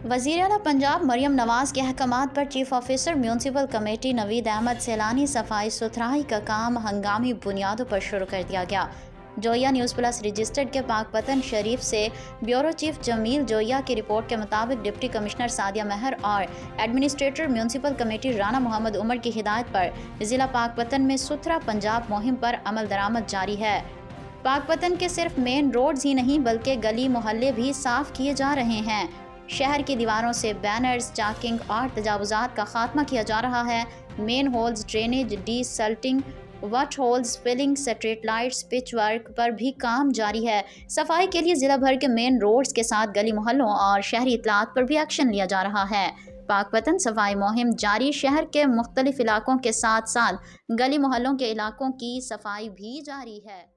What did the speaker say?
وزیر اعلیٰ پنجاب مریم نواز کے احکامات پر چیف آفیسر میونسپل کمیٹی نوید احمد سیلانی صفائی ستھرائی کا کام ہنگامی بنیادوں پر شروع کر دیا گیا۔ جویا نیوز پلس رجسٹرڈ کے پاک پتن شریف سے بیورو چیف جمیل جویا کی رپورٹ کے مطابق ڈپٹی کمشنر سعدیہ مہر اور administrator municipal committee Rana Muhammad Umar کی ہدایت پر ضلع پاک پتن میں ستھرا پنجاب مہم پر عمل درآمد جاری ہے۔ پاک پتن کے صرف مین روڈز ہی نہیں بلکہ گلی محلے بھی صاف کیے جا رہے ہیں۔ شہر کی دیواروں سے بینرز، چاکنگ اور تجاوزات کا خاتمہ کیا جا رہا ہے۔ Manholes, drainage, desilting, wet holes filling, street lights, patch work پر بھی کام جاری ہے۔ صفائی کے لیے ضلع بھر کے مین روڈز کے ساتھ گلی محلوں اور شہری اطلاعات پر بھی ایکشن لیا جا رہا ہے۔ پاک پتن صفائی مہم جاری، شہر کے مختلف علاقوں کے ساتھ ساتھ گلی محلوں کے علاقوں کی صفائی بھی جاری ہے۔